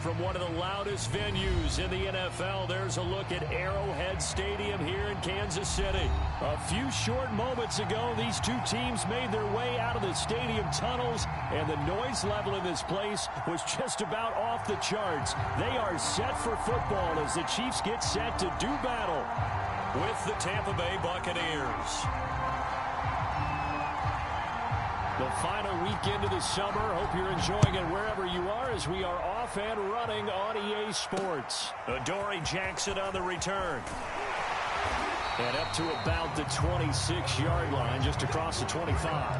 From one of the loudest venues in the NFL, there's a look at Arrowhead Stadium here in Kansas City. A few short moments ago, these two teams made their way out of the stadium tunnels, and the noise level in this place was just about off the charts. They are set for football as the Chiefs get set to do battle with the Tampa Bay Buccaneers. The final weekend of the summer. Hope you're enjoying it wherever you are as we are off and running on EA Sports. Adoree Jackson on the return. And up to about the 26-yard line, just across the 25.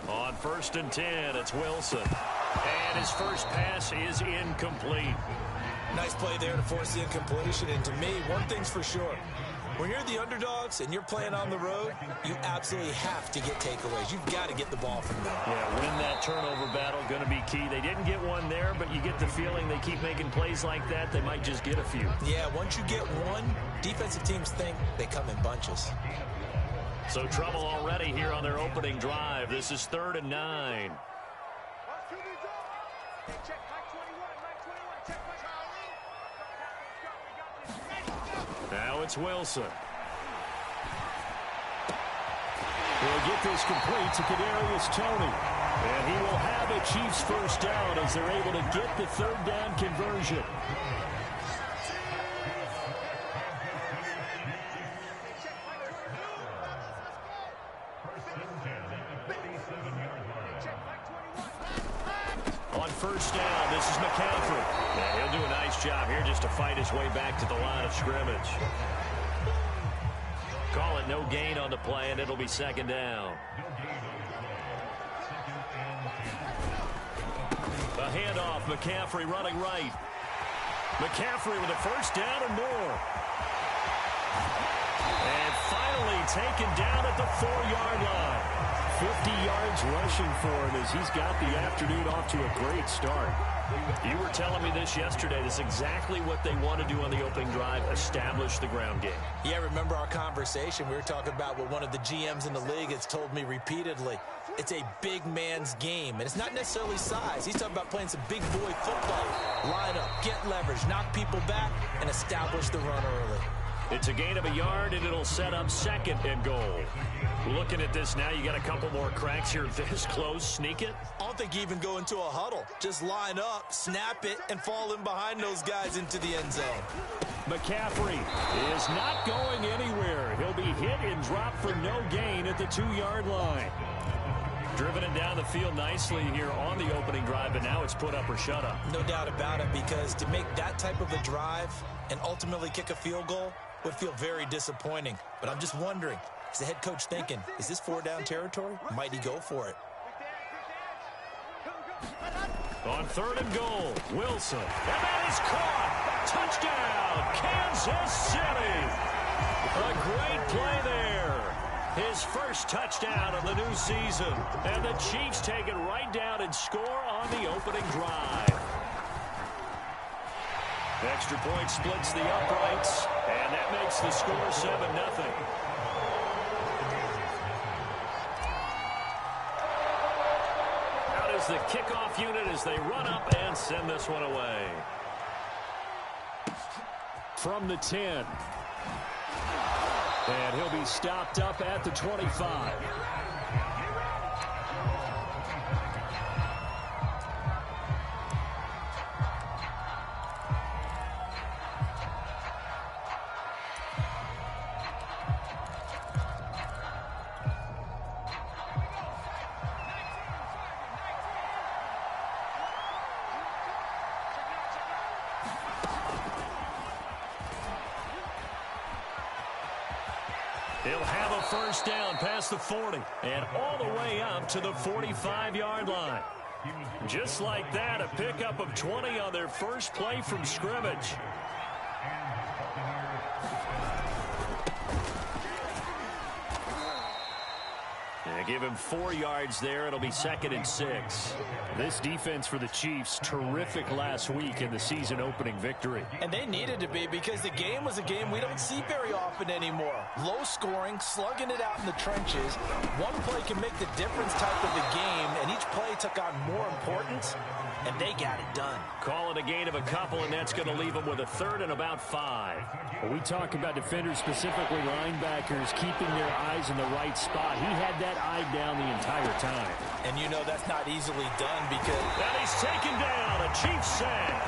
On 1st and 10, it's Wilson. And his first pass is incomplete. Nice play there to force the incompletion. And to me, one thing's for sure. When you're the underdogs and you're playing on the road, you absolutely have to get takeaways. You've got to get the ball from them. Yeah, win that turnover battle, going to be key. They didn't get one there, but you get the feeling they keep making plays like that, they might just get a few. Yeah, once you get one, defensive teams think they come in bunches. So trouble already here on their opening drive. This is 3rd and 9. Now it's Wilson. He'll get this complete to Kadarius Toney. And he will have a Chiefs first down as they're able to get the 3rd down conversion. On 1st down, this is McCaffrey. Yeah, he'll do a nice job here just to fight his way back to the line of scrimmage. Call it no gain on the play, and it'll be 2nd down. A handoff, McCaffrey running right. McCaffrey with a 1st down and more. And finally taken down at the 4-yard line. 50 yards rushing for him as he's got the afternoon off to a great start. You were telling me this yesterday. This is exactly what they want to do on the opening drive, establish the ground game. Yeah, remember our conversation. We were talking about what one of the GMs in the league has told me repeatedly. It's a big man's game, and it's not necessarily size. He's talking about playing some big boy football. Line up, get leverage, knock people back, and establish the run early. It's a gain of a yard, and it'll set up 2nd and goal. Looking at this now, you got a couple more cracks here this close. Sneak it. I don't think you even go into a huddle. Just line up, snap it, and fall in behind those guys into the end zone. McCaffrey is not going anywhere. He'll be hit and dropped for no gain at the 2-yard line. Driven it down the field nicely here on the opening drive, but now it's put up or shut up. No doubt about it, because to make that type of a drive and ultimately kick a field goal would feel very disappointing. But I'm just wondering, is the head coach thinking, is this 4-down territory? Might he go for it? On 3rd and goal, Wilson. And that is caught. Touchdown, Kansas City. A great play there. His first touchdown of the new season. And the Chiefs take it right down and score on the opening drive. Extra point splits the uprights, and that makes the score 7-0. Out is the kickoff unit as they run up and send this one away. From the 10. And he'll be stopped up at the 25. He'll have a first down past the 40 and all the way up to the 45-yard line. Just like that, a pickup of 20 on their first play from scrimmage. Give him 4 yards there. It'll be 2nd and 6. This defense for the Chiefs, terrific last week in the season opening victory. And they needed to be, because the game was a game we don't see very often anymore. Low scoring, slugging it out in the trenches. One play can make the difference type of the game, and each play took on more importance, and they got it done. Call it a gain of a couple, and that's going to leave them with a 3rd and about 5. When we talk about defenders, specifically linebackers, keeping their eyes in the right spot. He had that eye down the entire time. And you know that's not easily done because... And he's taken down, a Chiefs sack.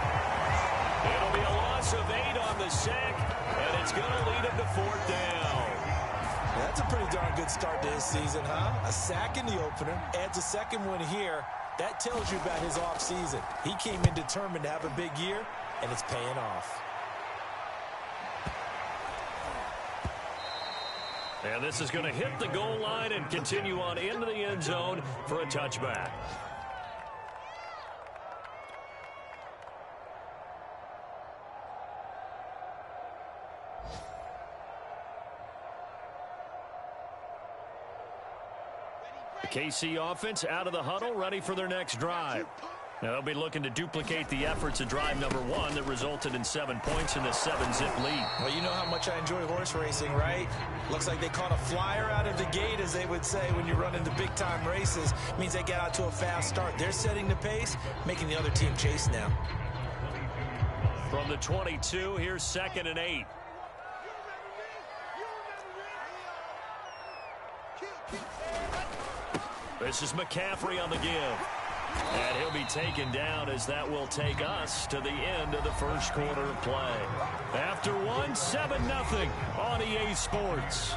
It'll be a loss of 8 on the sack, and it's going to lead him to 4th down. That's a pretty darn good start to his season, huh? A sack in the opener, adds a second one here. That tells you about his offseason. He came in determined to have a big year, and it's paying off. And this is going to hit the goal line and continue on into the end zone for a touchback. The KC offense out of the huddle, ready for their next drive. Now they'll be looking to duplicate the efforts of drive number 1 that resulted in 7 points in the 7-zip lead. Well, you know how much I enjoy horse racing, right? Looks like they caught a flyer out of the gate, as they would say when you run into big-time races. Means they get out to a fast start. They're setting the pace, making the other team chase now. From the 22, here's 2nd and 8. This is McCaffrey on the give. And he'll be taken down, as that will take us to the end of the first quarter of play. After 1, 7-0 on EA Sports.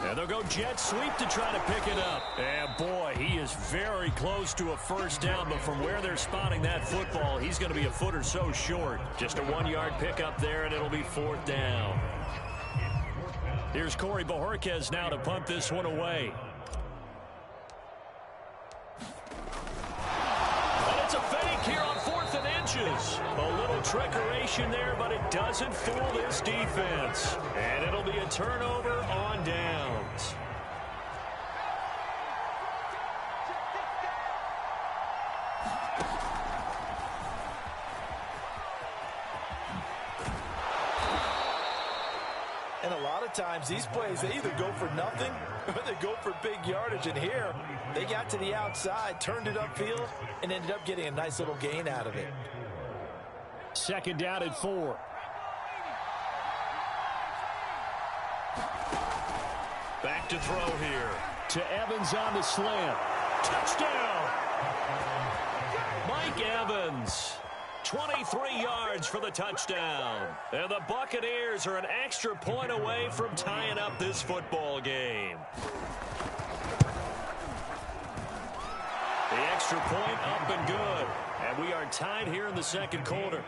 And they'll go jet sweep to try to pick it up. And boy, he is very close to a first down, but from where they're spotting that football, he's going to be a foot or so short. Just a 1-yard pickup there, and it'll be 4th down. Here's Corey Bojorquez now to punt this one away. And it's a fake here on 4th and inches. A little trickeration there, but it doesn't fool this defense. And it'll be a turnover on downs. And a lot of times, these plays, they either go for nothing or they go for big yardage. And here, they got to the outside, turned it upfield, and ended up getting a nice little gain out of it. 2nd down and 4. Back to throw here. To Evans on the slant. Touchdown! Mike Evans. 23 yards for the touchdown. And the Buccaneers are an extra point away from tying up this football game. The extra point up and good. And we are tied here in the second quarter.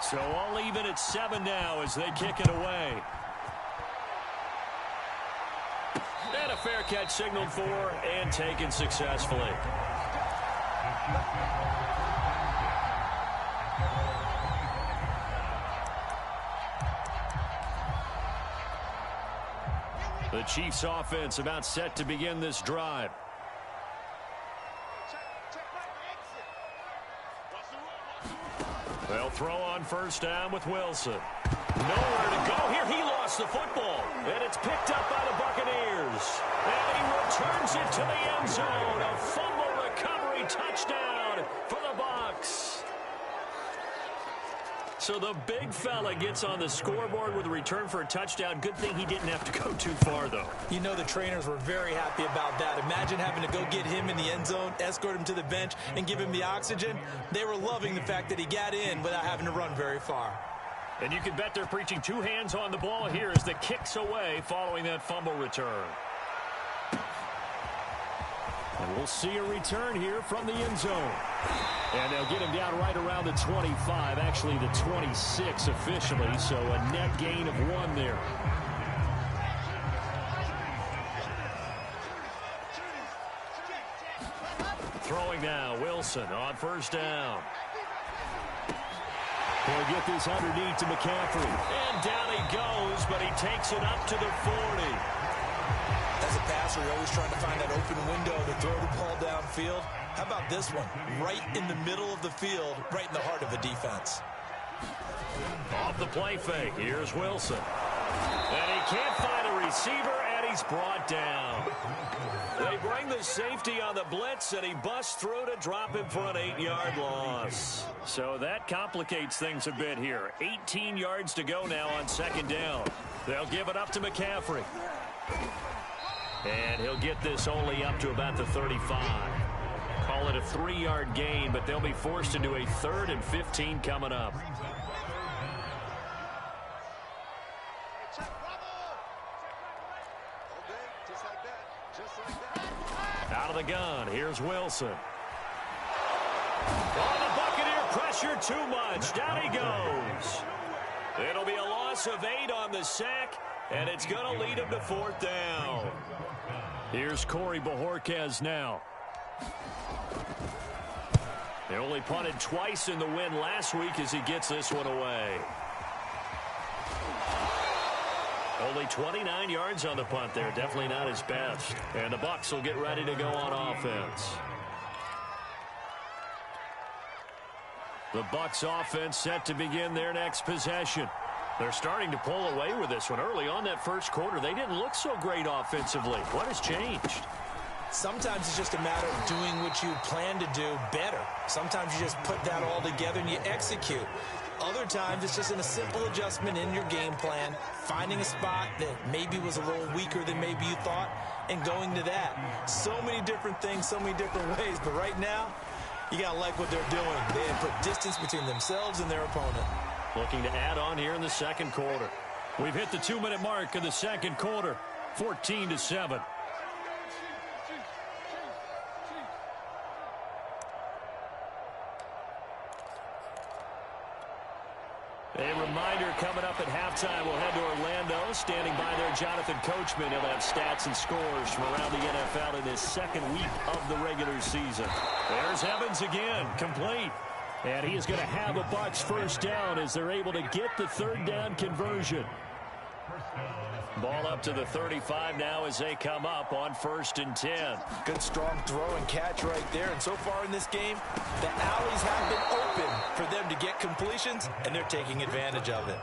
So all even at 7 now as they kick it away. And a fair catch signaled for and taken successfully. The Chiefs offense about set to begin this drive. They'll throw on first down with Wilson. Nowhere to go here. He lost the football. And it's picked up by the Buccaneers. And he returns it to the end zone. A fumble recovery touchdown for the Bucs. So the big fella gets on the scoreboard with a return for a touchdown. Good thing he didn't have to go too far, though. You know the trainers were very happy about that. Imagine having to go get him in the end zone, escort him to the bench, and give him the oxygen. They were loving the fact that he got in without having to run very far. And you can bet they're preaching two hands on the ball here as the kick's away following that fumble return. And we'll see a return here from the end zone. And they'll get him down right around the 25, actually the 26 officially, so a net gain of 1 there. Throwing now, Wilson on first down. He'll get this underneath to McCaffrey. And down he goes, but he takes it up to the 40. As a passer, you're always trying to find that open window to throw the ball downfield. How about this one? Right in the middle of the field, right in the heart of the defense. Off the play fake, here's Wilson. And he can't find a receiver, and he's brought down. They bring the safety on the blitz, and he busts through to drop him for an 8-yard loss. So that complicates things a bit here. 18 yards to go now on second down. They'll give it up to McCaffrey. And he'll get this only up to about the 35. Call it a 3-yard gain, but they'll be forced into a 3rd and 15 coming up. Out of the gun, here's Wilson. Oh, the Buccaneer pressure too much. Down he goes. It'll be a loss of 8 on the sack, and it's going to lead him to 4th down. Here's Corey Bojorquez now. They only punted twice in the win last week as he gets this one away. Only 29 yards on the punt there. Definitely not his best. And the Bucs will get ready to go on offense. The Bucs offense set to begin their next possession. They're starting to pull away with this one. Early on that first quarter, they didn't look so great offensively. What has changed? Sometimes it's just a matter of doing what you plan to do better. Sometimes you just put that all together and you execute. Other times it's just a simple adjustment in your game plan, finding a spot that maybe was a little weaker than maybe you thought, and going to that. So many different things, so many different ways. But right now, you got to like what they're doing. They have put distance between themselves and their opponent. Looking to add on here in the second quarter. We've hit the 2-minute mark of the second quarter. 14-7. A reminder coming up at halftime. We'll head to Orlando. Standing by there, Jonathan Coachman. He'll have stats and scores from around the NFL in his second week of the regular season. There's Evans again, complete. And he is going to have a Bucs first down as they're able to get the 3rd down conversion. Ball up to the 35 now as they come up on 1st and 10. Good strong throw and catch right there. And so far in this game, the alleys have been open for them to get completions, and they're taking advantage of it.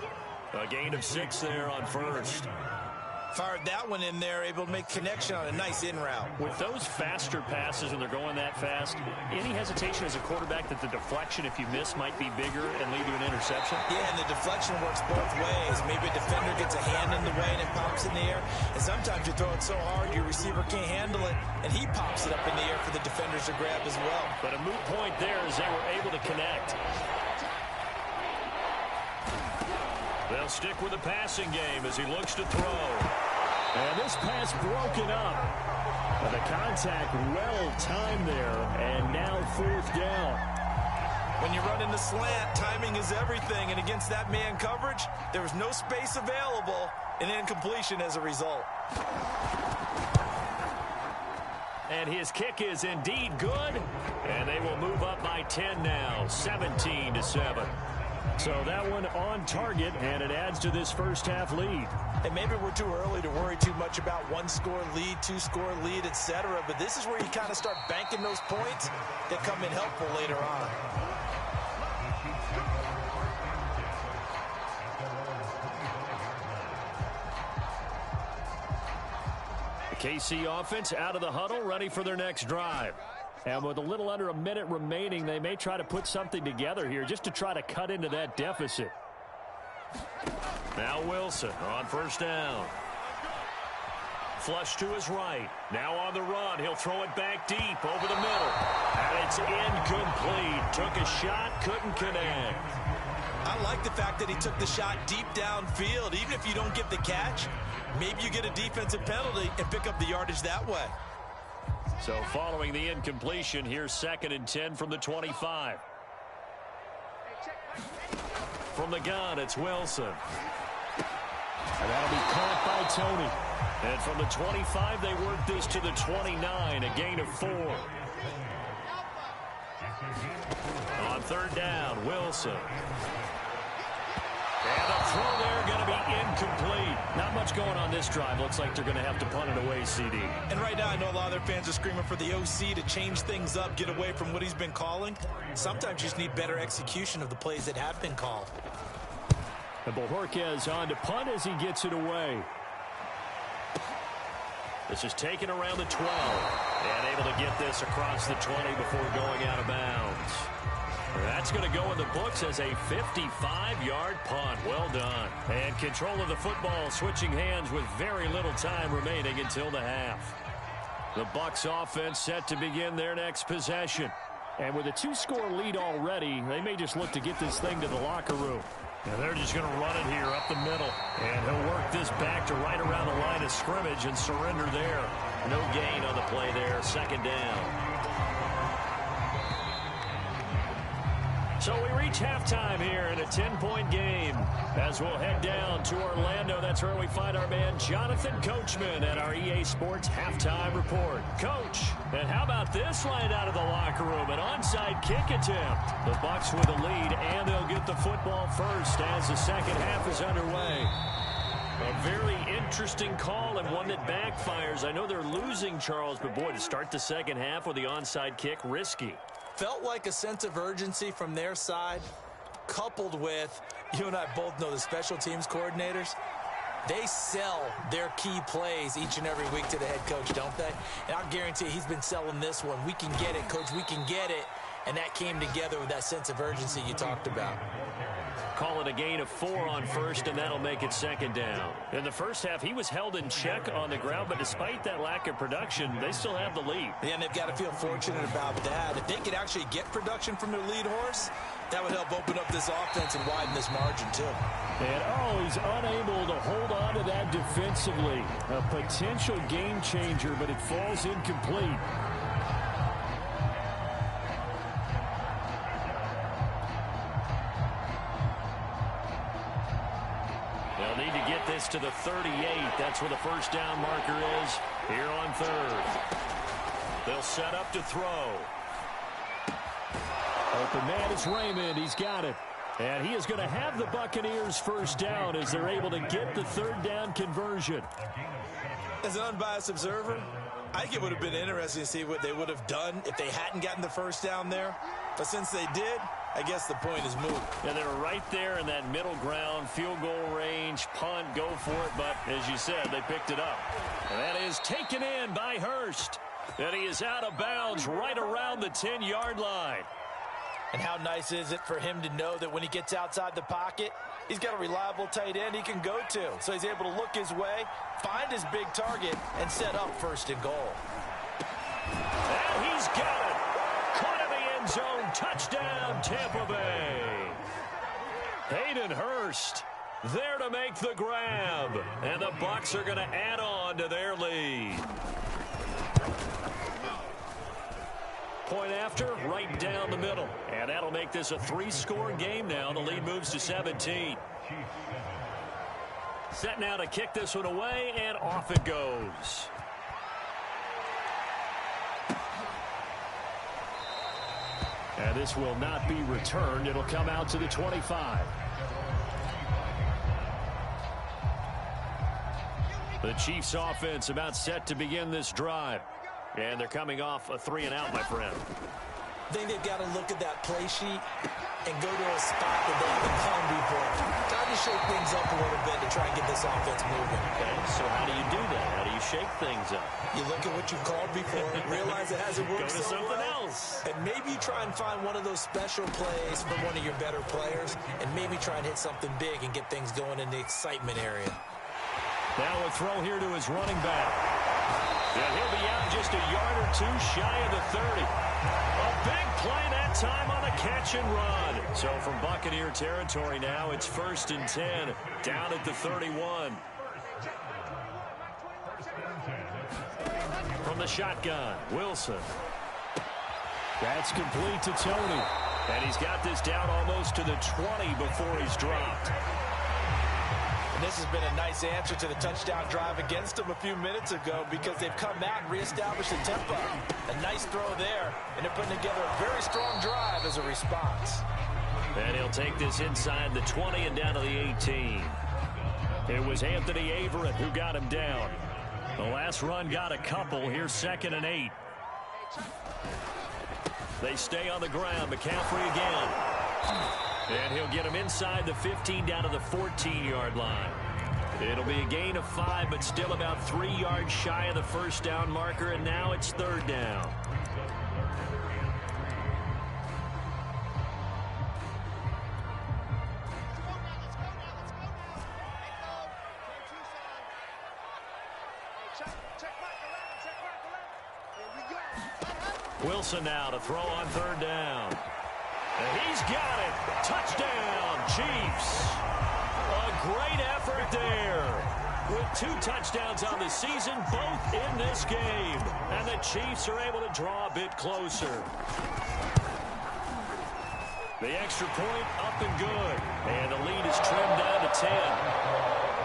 A gain of 6 there on 1st. Fired that one in there, able to make connection on a nice in route. With those faster passes when they're going that fast, any hesitation as a quarterback that the deflection, if you miss, might be bigger and lead to an interception? Yeah, and the deflection works both ways. Maybe a defender gets a hand in the way and it pops in the air. And sometimes you throw it so hard your receiver can't handle it, and he pops it up in the air for the defenders to grab as well. But a moot point there as they were able to connect. They'll stick with the passing game as he looks to throw. And this pass broken up. And the contact well timed there. And now 4th down. When you run in the slant, timing is everything. And against that man coverage, there was no space available. And incompletion as a result. And his kick is indeed good. And they will move up by 10 now. 17-7. So that one on target, and it adds to this first half lead. And maybe we're too early to worry too much about 1-score lead, 2-score lead, etc. But this is where you kind of start banking those points that come in helpful later on. The KC offense out of the huddle, ready for their next drive. And with a little under a minute remaining, they may try to put something together here just to try to cut into that deficit. Now Wilson on first down. Flush to his right. Now on the run. He'll throw it back deep over the middle. And it's incomplete. Took a shot, couldn't connect. I I like the fact that he took the shot deep downfield. Even if you don't get the catch, maybe you get a defensive penalty and pick up the yardage that way. So following the incompletion, here's 2nd and 10 from the 25. From the gun, it's Wilson. And that'll be caught by Tony. And from the 25, they work this to the 29, a gain of 4. On 3rd down, Wilson. And the throw there going to be incomplete. Not much going on this drive. Looks like they're going to have to punt it away, CD. And right now, I know a lot of their fans are screaming for the OC to change things up, get away from what he's been calling. Sometimes you just need better execution of the plays that have been called. And Bojorquez on to punt as he gets it away. This is taken around the 12. And able to get this across the 20 before going out of bounds. That's going to go in the books as a 55-yard punt. Well done. And control of the football switching hands with very little time remaining until the half. The Bucs offense set to begin their next possession. And with a 2-score lead already, they may just look to get this thing to the locker room. And they're just going to run it here up the middle. And he'll work this back to right around the line of scrimmage and surrender there. No gain on the play there. 2nd down. So we reach halftime here in a 10-point game. As we'll head down to Orlando, that's where we find our man Jonathan Coachman at our EA Sports Halftime Report. Coach, and how about this line out of the locker room? An onside kick attempt. The Bucs with the lead, and they'll get the football first as the second half is underway. A very interesting call and one that backfires. I know they're losing, Charles, but boy, to start the second half with the onside kick, risky. Felt like a sense of urgency from their side, coupled with, you and I both know the special teams coordinators, they sell their key plays each and every week to the head coach, don't they? And I'll guarantee he's been selling this one. We can get it, coach, we can get it. And that came together with that sense of urgency you talked about. Call it a gain of 4 on first, and that'll make it 2nd down. In the first half, he was held in check on the ground, but despite that lack of production, they still have the lead. Yeah, and they've got to feel fortunate about that. If they could actually get production from their lead horse, that would help open up this offense and widen this margin, too. And, he's unable to hold on to that defensively. A potential game changer, but it falls incomplete. They'll need to get this to the 38. That's where the first down marker is here on 3rd. They'll set up to throw. Open man is Raymond. He's got it. And he is going to have the Buccaneers first down as they're able to get the 3rd down conversion. As an unbiased observer, I think it would have been interesting to see what they would have done if they hadn't gotten the first down there. But since they did, I guess the point is moot. And they're right there in that middle ground, field goal range, punt, go for it. But as you said, they picked it up. And that is taken in by Hurst. And he is out of bounds right around the 10-yard line. And how nice is it for him to know that when he gets outside the pocket, he's got a reliable tight end he can go to. So he's able to look his way, find his big target, and set up 1st and goal. And he's got it. Caught in the end zone. Touchdown, Tampa Bay. Hayden Hurst there to make the grab. And the Bucs are going to add on to their lead. Point after, right down the middle. And that'll make this a 3-score game now. The lead moves to 17. Set now to kick this one away, and off it goes. And this will not be returned. It'll come out to the 25. The Chiefs offense about set to begin this drive. And they're coming off a 3-and-out, my friend. I think they've got to look at that play sheet and go to a spot that they haven't come before. Time to shake things up a little bit to try and get this offense moving. Okay, so how do you do that? How do you shake things up? You look at what you called before, realize it hasn't worked Go to so something well, else. and maybe try and find one of those special plays from one of your better players, and maybe try and hit something big and get things going in the excitement area. Now a throw here to his running back. And he'll be out just a yard or two shy of the 30. A big play that time on the catch and run. So from Buccaneer territory now, it's 1st and 10, down at the 31. From the shotgun, Wilson. That's complete to Tony. And he's got this down almost to the 20 before he's dropped. And this has been a nice answer to the touchdown drive against them a few minutes ago because they've come out and reestablished the tempo. A nice throw there, and they're putting together a very strong drive as a response. And he'll take this inside the 20 and down to the 18. It was Anthony Averett who got him down. The last run got a couple. Here's 2nd and 8. They stay on the ground. McCaffrey again. And he'll get him inside the 15 down to the 14-yard line. It'll be a gain of 5, but still about 3 yards shy of the first down marker, and now it's 3rd down. Wilson now to throw on 3rd down. And he's got it. Touchdown, Chiefs. A great effort there. With 2 touchdowns on the season, both in this game. And the Chiefs are able to draw a bit closer. The extra point up and good. And the lead is trimmed down to 10.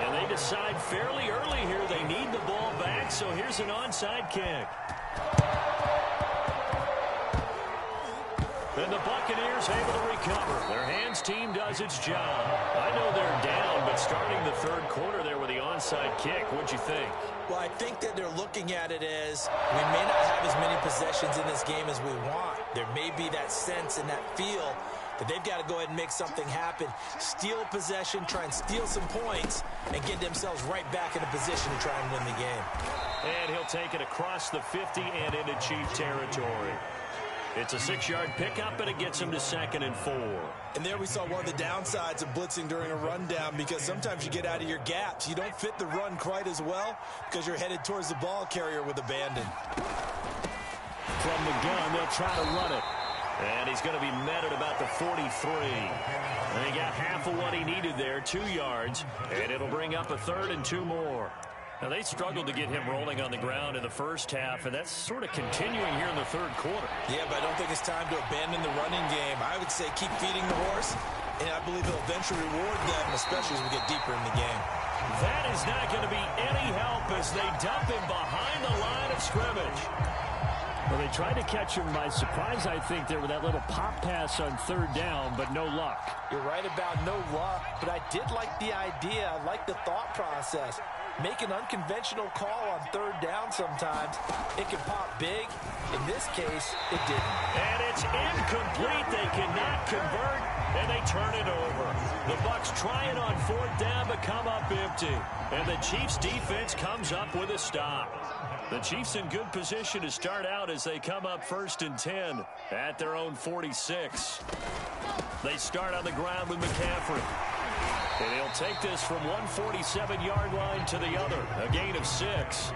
And they decide fairly early here they need the ball back, so here's an onside kick. And the Buccaneers able to recover. Their hands team does its job. I know they're down, but starting the 3rd quarter there with the onside kick, what'd you think? Well, I think that they're looking at it as we may not have as many possessions in this game as we want. There may be that sense and that feel that they've got to go ahead and make something happen. Steal possession, try and steal some points, and get themselves right back in a position to try and win the game. And he'll take it across the 50 and into Chief territory. It's a 6-yard pickup, and it gets him to 2nd and 4. And there we saw one of the downsides of blitzing during a rundown, because sometimes you get out of your gaps. You don't fit the run quite as well because you're headed towards the ball carrier with abandon. From the gun, they'll try to run it. And he's going to be met at about the 43. And he got half of what he needed there, 2 yards. And it'll bring up a 3rd and 2 more. Now, they struggled to get him rolling on the ground in the first half, and that's sort of continuing here in the 3rd quarter. Yeah, but I don't think it's time to abandon the running game. I would say keep feeding the horse, and I believe it'll eventually reward them, especially as we get deeper in the game. That is not going to be any help as they dump him behind the line of scrimmage. Well, they tried to catch him by surprise, I think, there with that little pop pass on 3rd down, but no luck. You're right about no luck, but I did like the idea. I like the thought process. Make an unconventional call on 3rd down sometimes. It can pop big. In this case, it didn't. And it's incomplete. They cannot convert, and they turn it over. The Bucs try it on 4th down, but come up empty. And the Chiefs' defense comes up with a stop. The Chiefs in good position to start out as they come up 1st and 10 at their own 46. They start on the ground with McCaffrey. And he'll take this from 147-yard line to the other. A gain of 6.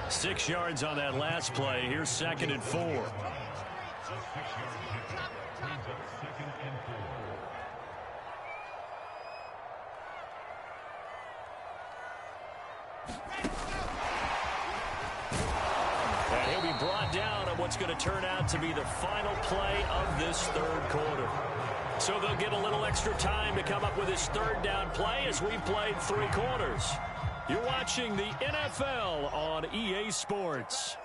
6 yards on that last play. Here's 2nd and 4. And he'll be brought down on what's going to turn out to be the final play of this 3rd quarter. So they'll get a little extra time to come up with his 3rd down play as we've played 3 quarters. You're watching the NFL on EA Sports.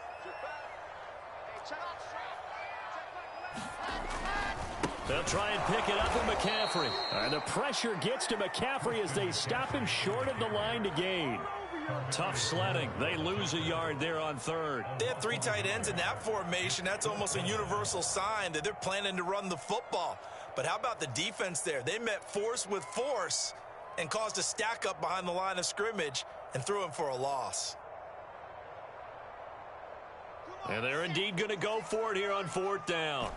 They'll try and pick it up with McCaffrey. And the pressure gets to McCaffrey as they stop him short of the line to gain. Tough sledding. They lose a yard there on 3rd. They have 3 tight ends in that formation. That's almost a universal sign that they're planning to run the football. But how about the defense there? They met force with force and caused a stack up behind the line of scrimmage and threw him for a loss. And they're indeed going to go for it here on 4th down.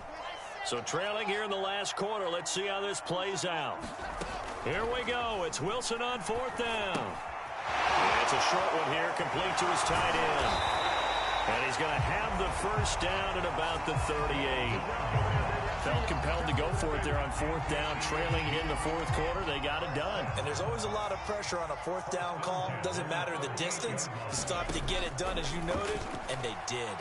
So trailing here in the last quarter. Let's see how this plays out. Here we go. It's Wilson on 4th down. And it's a short one here, complete to his tight end. And he's going to have the first down at about the 38. Felt compelled to go for it there on fourth down, trailing in the fourth quarter. They got it done. And there's always a lot of pressure on a fourth down call. Doesn't matter the distance. You still have to get it done, as you noted, and they did.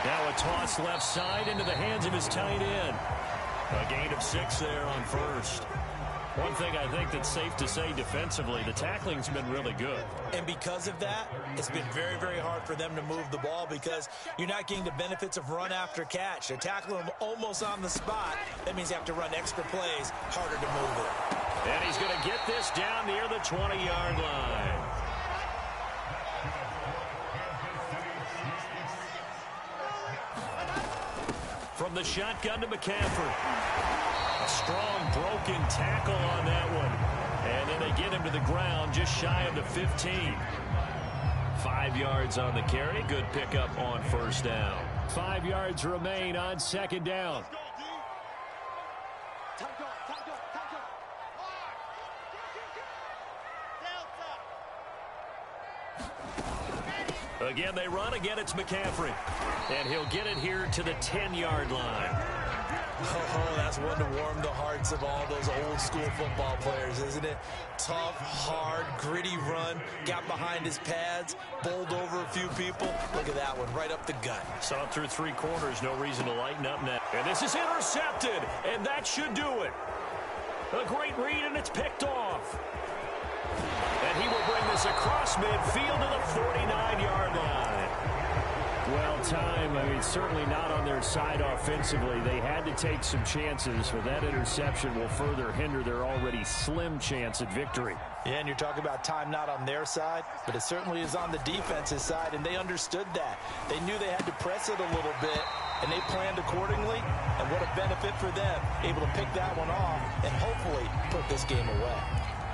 Now a toss left side into the hands of his tight end. A gain of 6 there on first. One thing I think that's safe to say defensively, the tackling's been really good. And because of that, it's been very, very hard for them to move the ball because you're not getting the benefits of run after catch. They're tackling them almost on the spot. That means you have to run extra plays, harder to move it. And he's going to get this down near the 20-yard line. From the shotgun to McCaffrey. A strong broken tackle on that one. And then they get him to the ground just shy of the 15. 5 yards on the carry. Good pickup on first down. 5 yards remain on second down. Again, they run. Again, it's McCaffrey. And he'll get it here to the 10-yard line. Oh, that's one to warm the hearts of all those old-school football players, isn't it? Tough, hard, gritty run. Got behind his pads, bowled over a few people. Look at that one, right up the gut. Saw it through 3 quarters. No reason to lighten up now. And this is intercepted, and that should do it. A great read, and it's picked off. And he will bring this across midfield to the 49-yard line. Well timed. I mean, certainly not on their side offensively. They had to take some chances, but that interception will further hinder their already slim chance at victory. Yeah, and you're talking about time not on their side, but it certainly is on the defense's side, and they understood that. They knew they had to press it a little bit, and they planned accordingly, and what a benefit for them, able to pick that one off and hopefully put this game away.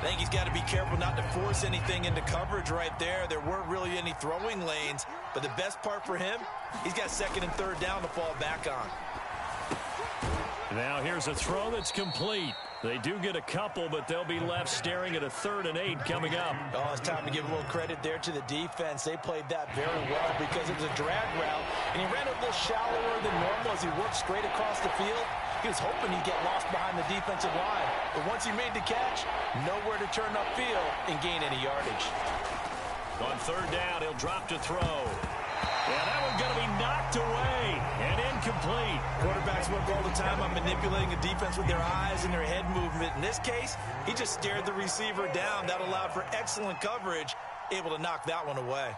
I think he's got to be careful not to force anything into coverage right there. There weren't really any throwing lanes, but the best part for him, he's got second and third down to fall back on. Now here's a throw that's complete. They do get a couple, but they'll be left staring at a 3rd and 8 coming up. Oh, it's time to give a little credit there to the defense. They played that very well because it was a drag route, and he ran a little shallower than normal as he worked straight across the field. He was hoping he'd get lost behind the defensive line, but once he made the catch, nowhere to turn upfield and gain any yardage. On 3rd down, he'll drop to throw. Yeah, that one's going to be knocked away and incomplete. Quarterbacks work all the time on manipulating a defense with their eyes and their head movement. In this case, he just stared the receiver down. That allowed for excellent coverage, able to knock that one away.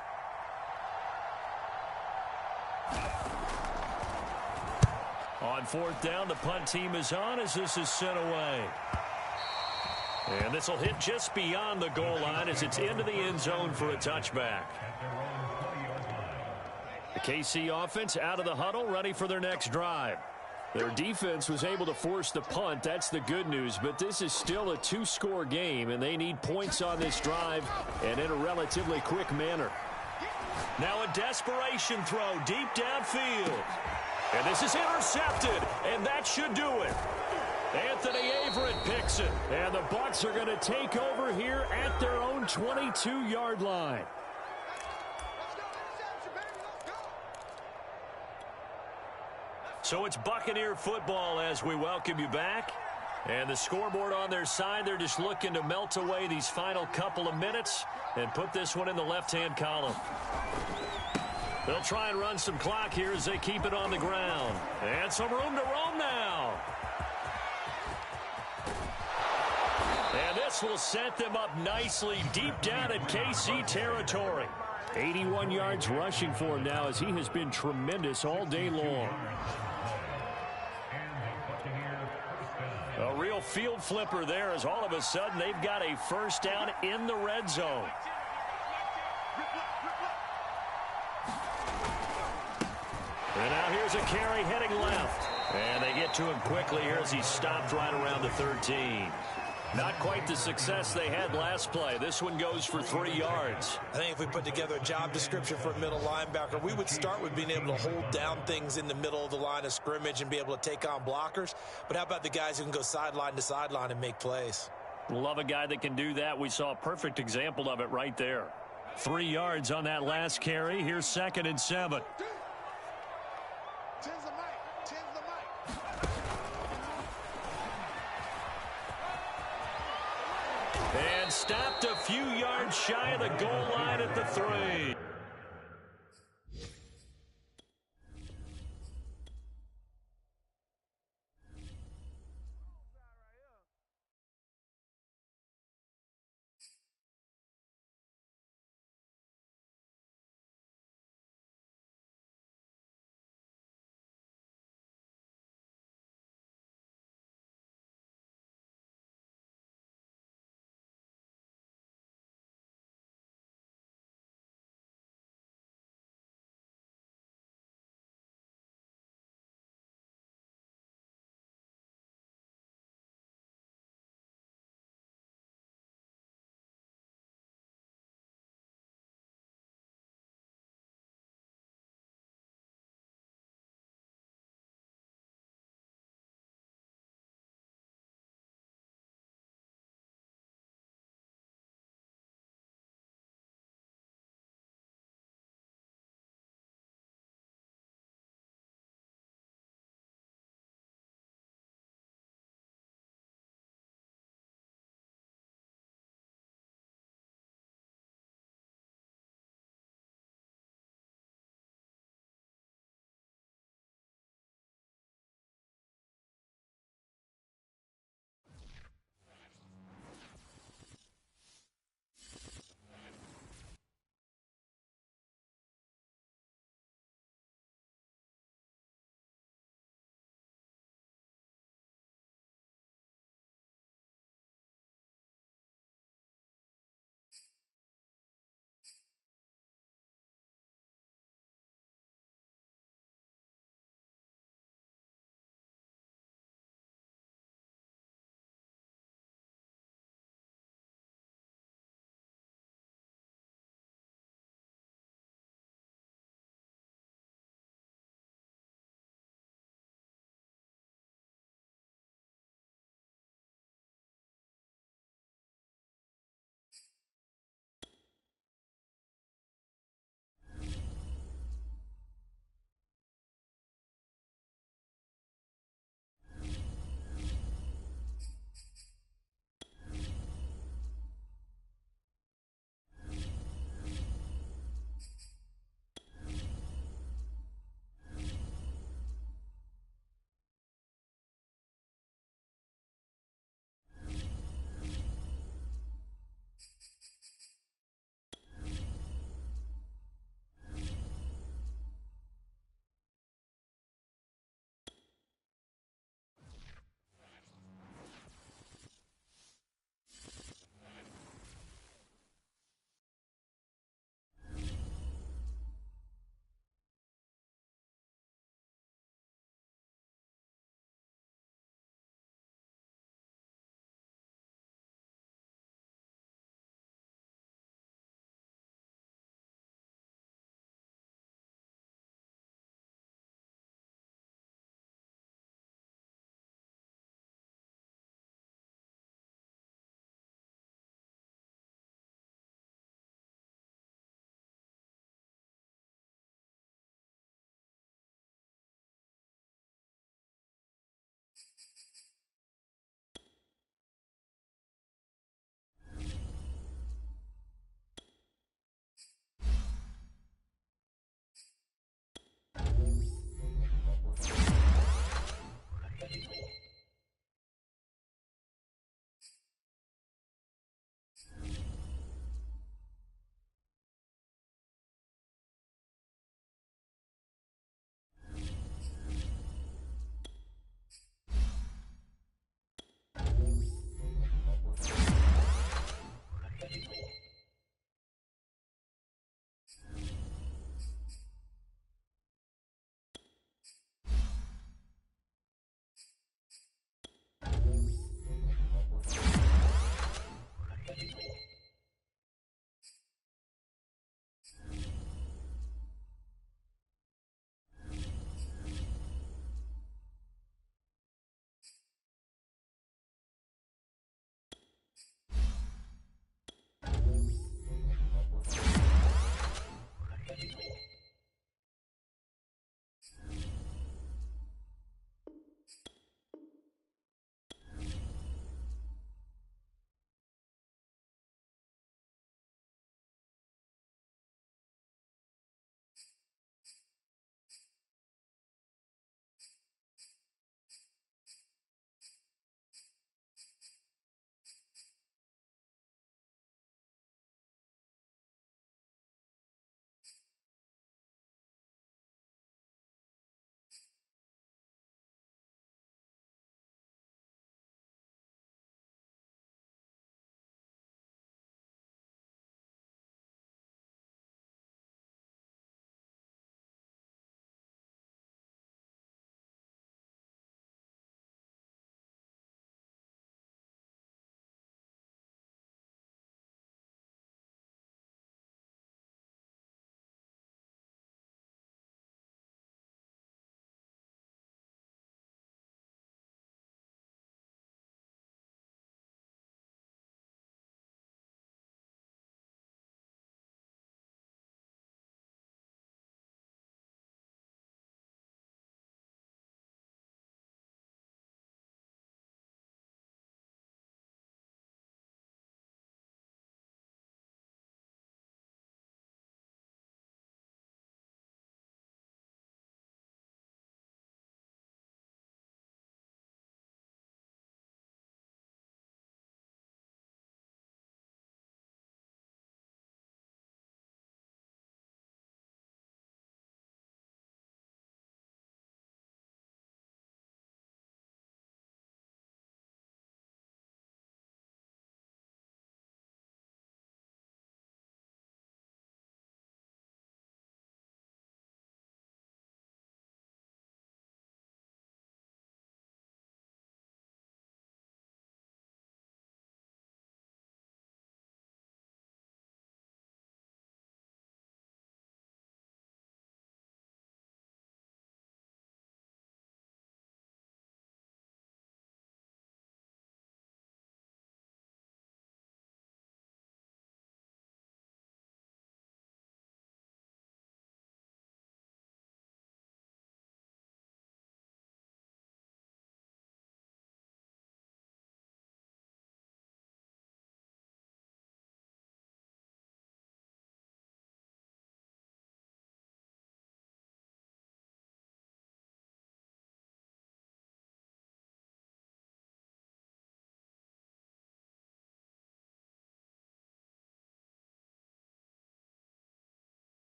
On 4th down, the punt team is on as this is sent away. And this will hit just beyond the goal line as it's into the end zone for a touchback. The KC offense out of the huddle, ready for their next drive. Their defense was able to force the punt. That's the good news, but this is still a 2-score game, and they need points on this drive and in a relatively quick manner. Now a desperation throw deep downfield. And this is intercepted, and that should do it. Anthony Averett picks it, and the Bucs are going to take over here at their own 22-yard line. So it's Buccaneer football as we welcome you back. And the scoreboard on their side, they're just looking to melt away these final couple of minutes and put this one in the left-hand column. They'll try and run some clock here as they keep it on the ground. And some room to roam now. And this will set them up nicely deep down in KC territory. 81 yards rushing for him now as he has been tremendous all day long. A real field flipper there as all of a sudden they've got a first down in the red zone. And now here's a carry heading left. And they get to him quickly here as he stopped right around the 13. Not quite the success they had last play. This one goes for 3 yards. I think if we put together a job description for a middle linebacker, we would start with being able to hold down things in the middle of the line of scrimmage and be able to take on blockers. But how about the guys who can go sideline to sideline and make plays? Love a guy that can do that. We saw a perfect example of it right there. 3 yards on that last carry. Here's 2nd and 7. And stopped a few yards shy of the goal line at the 3.